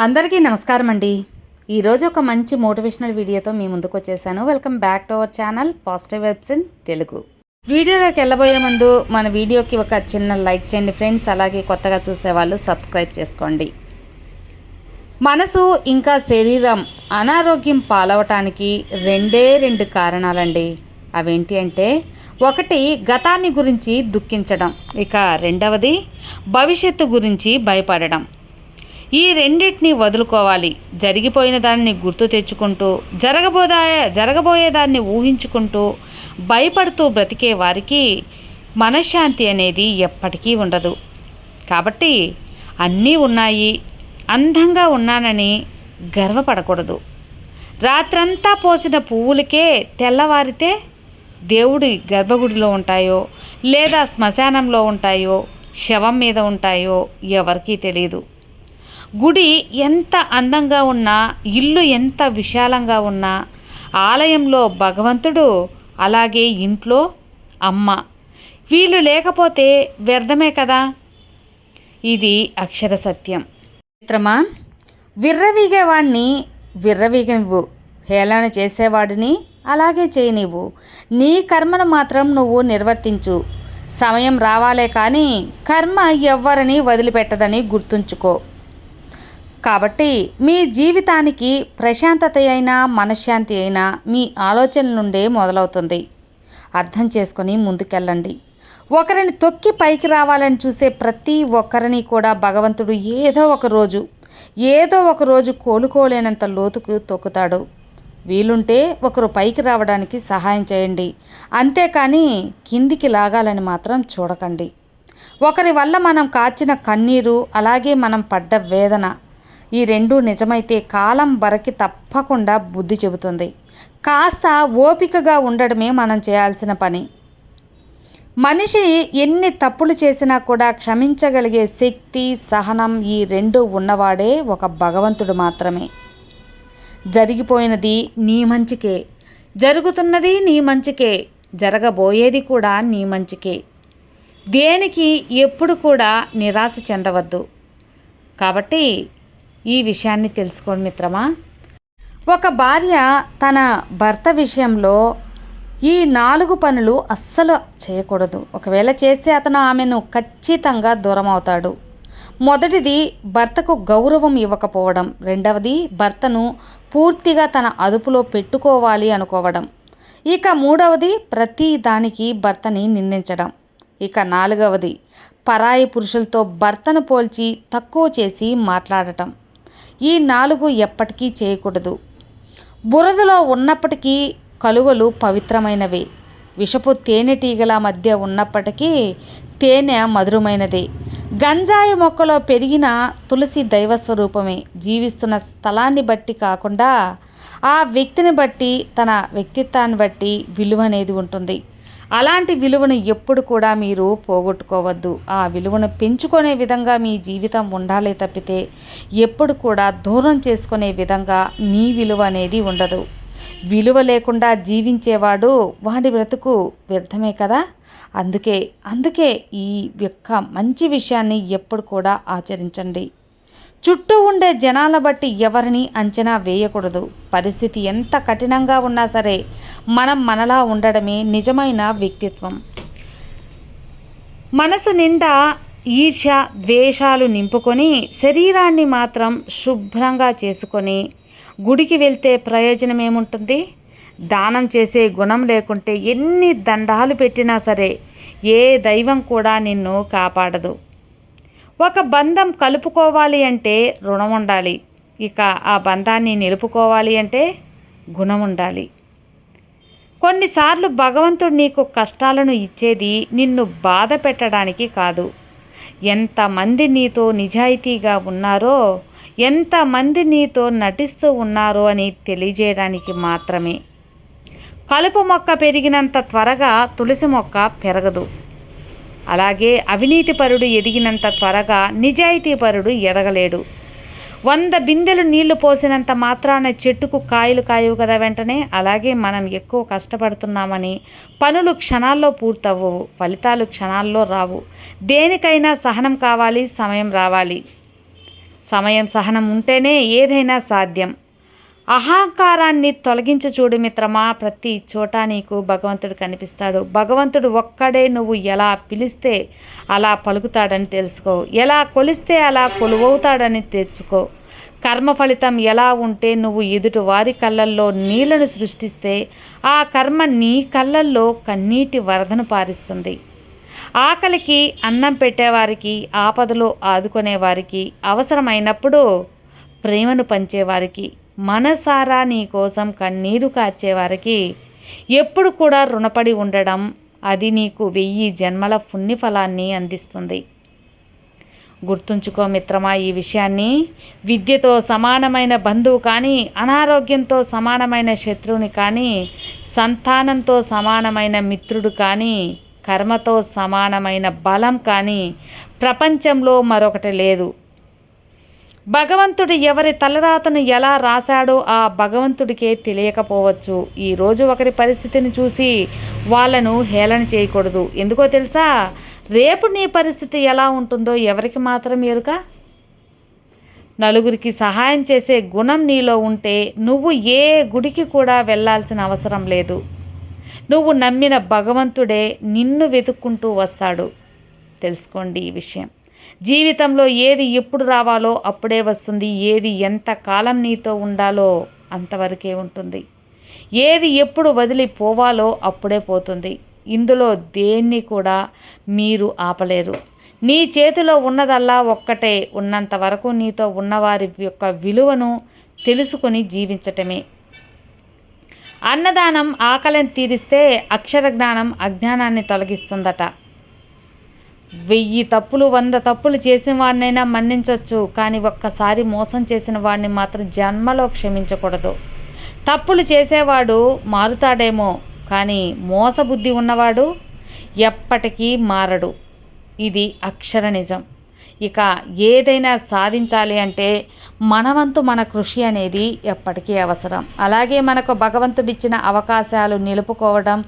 అందరికీ నమస్కారం అండి. ఈరోజు ఒక మంచి మోటివేషనల్ వీడియోతో మీ ముందుకు వచ్చేసాను. Welcome back to our channel positive vibes in Telugu. వీడియోలోకి వెళ్ళబోయే ముందు మన వీడియోకి ఒక చిన్న లైక్ చేయండి ఫ్రెండ్స్. అలాగే కొత్తగా చూసేవాళ్ళు సబ్స్క్రైబ్ చేసుకోండి. మనసు ఇంకా శరీరం అనారోగ్యం పాలవటానికి రెండు కారణాలండి. అవేంటి అంటే, ఒకటి గతాన్ని గురించి దుఃఖించడం, ఇక రెండవది భవిష్యత్తు గురించి భయపడడం. ఈ రెండింటిని వదులుకోవాలి. జరిగిపోయిన దాన్ని గుర్తు తెచ్చుకుంటూ జరగబోయేదాన్ని ఊహించుకుంటూ భయపడుతూ బ్రతికే వారికి మనశ్శాంతి అనేది ఎప్పటికీ ఉండదు. కాబట్టి అన్నీ ఉన్నాయి, అందంగా ఉన్నానని గర్వపడకూడదు. రాత్రంతా పోసిన పువ్వులకే తెల్లవారితే దేవుడి గర్భగుడిలో ఉంటాయో లేదా శ్మశానంలో ఉంటాయో శవం మీద ఉంటాయో ఎవరికీ తెలియదు. గుడి ఎంత అందంగా ఉన్నా, ఇల్లు ఎంత విశాలంగా ఉన్నా, ఆలయంలో భగవంతుడు, అలాగే ఇంట్లో అమ్మ, వీళ్ళు లేకపోతే వ్యర్థమే కదా. ఇది అక్షర సత్యం. మిత్రమా, విర్రవీగేవాడిని విర్రవీగనివ్వు, హేళన చేసేవాడిని అలాగే చేయనివ్వు. నీ కర్మను మాత్రం నువ్వు నిర్వర్తించు. సమయం రావాలే కానీ కర్మ ఎవ్వరిని వదిలిపెట్టదని గుర్తుంచుకో. కాబట్టి మీ జీవితానికి ప్రశాంతత అయినా మనశ్శాంతి అయినా మీ ఆలోచనల నుండే మొదలవుతుంది. అర్థం చేసుకొని ముందుకెళ్ళండి. ఒకరిని తొక్కి పైకి రావాలని చూసే ప్రతి ఒక్కరిని కూడా భగవంతుడు ఏదో ఒక రోజు కోలుకోలేనంత లోతుకు తొక్కుతాడు. వీలుంటే ఒకరు పైకి రావడానికి సహాయం చేయండి, అంతేకాని కిందికి లాగాలని మాత్రం చూడకండి. ఒకరి వల్ల మనం కార్చిన కన్నీరు, అలాగే మనం పడ్డ వేదన, ఈ రెండు నిజమైతే కాలం వరకి తప్పకుండా బుద్ధి చెబుతుంది. కాస్త ఓపికగా ఉండడమే మనం చేయాల్సిన పని. మనిషి ఎన్ని తప్పులు చేసినా కూడా క్షమించగలిగే శక్తి, సహనం ఈ రెండు ఉన్నవాడే ఒక భగవంతుడు మాత్రమే. జరిగిపోయినది నీ మంచికే, జరుగుతున్నది నీ మంచికే, జరగబోయేది కూడా నీ మంచికే. దేనికి ఎప్పుడు కూడా నిరాశ చెందవద్దు. కాబట్టి ఈ విషయాన్ని తెలుసుకోండి మిత్రమా. ఒక భార్య తన భర్త విషయంలో ఈ 4 పనులు అస్సలు చేయకూడదు. ఒకవేళ చేస్తే అతను ఆమెను ఖచ్చితంగా దూరం అవుతాడు. మొదటిది భర్తకు గౌరవం ఇవ్వకపోవడం. రెండవది భర్తను పూర్తిగా తన అదుపులో పెట్టుకోవాలి అనుకోవడం. ఇక మూడవది ప్రతి దానికి భర్తని నిందించడం. ఇక నాలుగవది పరాయి పురుషులతో భర్తను పోల్చి తక్కువ చేసి మాట్లాడటం. ఈ 4 ఎప్పటికీ చేయకూడదు. బురదలో ఉన్నప్పటికీ కలువలు పవిత్రమైనవే. విషపు తేనెటీగల మధ్య ఉన్నప్పటికీ తేనె మధురమైనదే. గంజాయి మొక్కలో పెరిగిన తులసి దైవస్వరూపమే. జీవిస్తున్న స్థలాన్ని బట్టి కాకుండా ఆ వ్యక్తిని బట్టి, తన వ్యక్తిత్వాన్ని బట్టి విలువ అనేది ఉంటుంది. అలాంటి విలువను ఎప్పుడు కూడా మీరు పోగొట్టుకోవద్దు. ఆ విలువను పెంచుకునే విధంగా మీ జీవితం ఉండాలే తప్పితే ఎప్పుడు కూడా దూరం చేసుకునే విధంగా మీ విలువ అనేది ఉండదు. విలువ లేకుండా జీవించేవాడు వాడి బ్రతుకు వ్యర్థమే కదా. అందుకే ఈ యొక్క మంచి విషయాన్ని ఎప్పుడు కూడా ఆచరించండి. చుట్టూ ఉండే జనాల బట్టి ఎవరిని అంచనా వేయకూడదు. పరిస్థితి ఎంత కఠినంగా ఉన్నా సరే మనం మనలా ఉండడమే నిజమైన వ్యక్తిత్వం. మనసు నిండా ఈర్ష్య, ద్వేషాలు నింపుకొని శరీరాన్ని మాత్రం శుభ్రంగా చేసుకొని గుడికి వెళ్తే ప్రయోజనం ఏముంటుంది? దానం చేసే గుణం లేకుంటే ఎన్ని దండాలు పెట్టినా సరే ఏ దైవం కూడా నిన్ను కాపాడదు. ఒక బంధం కలుపుకోవాలి అంటే రుణం ఉండాలి. ఇక ఆ బంధాన్ని నిలుపుకోవాలి అంటే గుణం ఉండాలి. కొన్నిసార్లు భగవంతుడు నీకు కష్టాలను ఇచ్చేది నిన్ను బాధ పెట్టడానికి కాదు. ఎంతమంది నీతో నిజాయితీగా ఉన్నారో, ఎంతమంది నీతో నటిస్తూ ఉన్నారో అని తెలియజేయడానికి మాత్రమే. కలుపు మొక్క పెరిగినంత త్వరగా తులసి మొక్క పెరగదు. అలాగే అవినీతిపరుడు ఎదిగినంత త్వరగా నిజాయితీపరుడు ఎదగలేడు. 100 బిందెలు నీళ్లు పోసినంత మాత్రాన చెట్టుకు కాయలు కాయవు కదా వెంటనే. అలాగే మనం ఎక్కువ కష్టపడుతున్నామని పనులు క్షణాల్లో పూర్తవ్వవు, ఫలితాలు క్షణాల్లో రావు. దేనికైనా సహనం కావాలి, సమయం రావాలి. సమయం సహనం ఉంటేనే ఏదైనా సాధ్యం. అహంకారాన్ని తొలగించి చూడు మిత్రమా, ప్రతి చోట నీకు భగవంతుడు కనిపిస్తాడు. భగవంతుడు ఒక్కడే నువ్వు ఎలా పిలిస్తే అలా పలుకుతాడని తెలుసుకో, ఎలా కొలిస్తే అలా కొలువవుతాడని తెచ్చుకో. కర్మ ఫలితం ఎలా ఉంటే నువ్వు ఎదుటి వారి కళ్ళల్లో నీళ్లను సృష్టిస్తే ఆ కర్మ నీ కళ్ళల్లో కన్నీటి వరదను పారిస్తుంది. ఆకలికి అన్నం పెట్టేవారికి, ఆపదలో ఆదుకునేవారికి, అవసరమైనప్పుడు ప్రేమను పంచేవారికి, మనసారా నీ కోసం కన్నీరు కార్చేవారికి ఎప్పుడు కూడా రుణపడి ఉండడం, అది నీకు 1000 జన్మల పుణ్యఫలాన్ని అందిస్తుంది. గుర్తుంచుకో మిత్రమా ఈ విషయాన్ని. విద్యతో సమానమైన బంధువు కానీ, అనారోగ్యంతో సమానమైన శత్రువుని కానీ, సంతానంతో సమానమైన మిత్రుడు కానీ, కర్మతో సమానమైన బలం కానీ ప్రపంచంలో మరొకటి లేదు. భగవంతుడు ఎవరి తలరాతను ఎలా రాశాడో ఆ భగవంతుడికే తెలియకపోవచ్చు. ఈరోజు ఒకరి పరిస్థితిని చూసి వాళ్ళను హేళన చేయకూడదు. ఎందుకో తెలుసా, రేపు నీ పరిస్థితి ఎలా ఉంటుందో ఎవరికి మాత్రం ఎరుక. నలుగురికి సహాయం చేసే గుణం నీలో ఉంటే నువ్వు ఏ గుడికి కూడా వెళ్ళాల్సిన అవసరం లేదు. నువ్వు నమ్మిన భగవంతుడే నిన్ను వెతుక్కుంటూ వస్తాడు. తెలుసుకోండి ఈ విషయం. జీవితంలో ఏది ఎప్పుడు రావాలో అప్పుడే వస్తుంది. ఏది ఎంత కాలం నీతో ఉండాలో అంతవరకే ఉంటుంది. ఏది ఎప్పుడు వదిలిపోవాలో అప్పుడే పోతుంది. ఇందులో దేన్ని కూడా మీరు ఆపలేరు. నీ చేతిలో ఉన్నదల్లా ఒక్కటే. ఉన్నంత వరకు నీతో ఉన్నవారి యొక్క విలువను తెలుసుకొని జీవించటమే. అన్నదానం ఆకలిని తీరిస్తే అక్షర జ్ఞానం అజ్ఞానాన్ని తొలగిస్తుందట. 1000 తప్పులు 100 తప్పులు చేసిన వాడినైనా మన్నించవచ్చు, కానీ ఒక్కసారి మోసం చేసిన వాడిని మాత్రం జన్మలో క్షమించకూడదు. తప్పులు చేసేవాడు మారుతాడేమో, కానీ మోసబుద్ధి ఉన్నవాడు ఎప్పటికీ మారడు. ఇది అక్షర నిజం. ఇక ఏదైనా సాధించాలి అంటే మనవంతు మన కృషి అనేది ఎప్పటికీ అవసరం. అలాగే మనకు భగవంతుడిచ్చిన అవకాశాలు నిలుపుకోవడం,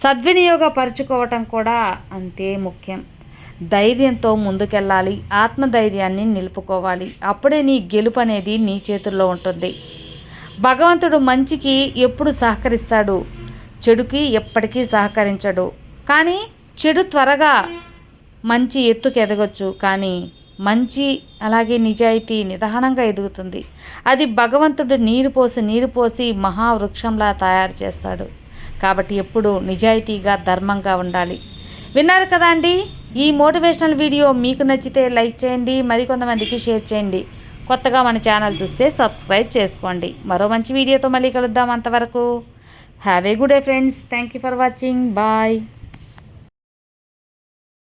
సద్వినియోగపరుచుకోవటం కూడా అంతే ముఖ్యం. ధైర్యంతో ముందుకెళ్ళాలి, ఆత్మధైర్యాన్ని నిలుపుకోవాలి. అప్పుడే నీ గెలుపు అనేది నీ చేతుల్లో ఉంటుంది. భగవంతుడు మంచికి ఎప్పుడు సహకరిస్తాడు, చెడుకి ఎప్పటికీ సహకరించడు. కానీ చెడు త్వరగా మంచి ఎత్తుకు ఎదగొచ్చు, కానీ మంచి అలాగే నిజాయితీ నిదానంగా ఎదుగుతుంది. అది భగవంతుడు నీరు పోసి మహావృక్షంలా తయారు చేస్తాడు. కాబట్టి ఎప్పుడు నిజాయితీగా ధర్మంగా ఉండాలి. విన్నారు కదా అండి, ఈ మోటివేషనల్ వీడియో మీకు నచ్చితే లైక్ చేయండి, మరికొంతమందికి షేర్ చేయండి. కొత్తగా మన ఛానల్ చూస్తే సబ్స్క్రైబ్ చేసుకోండి. మరో మంచి వీడియోతో మళ్ళీ కలుద్దాం. అంతవరకు have a good day friends. Thank you for watching. Bye.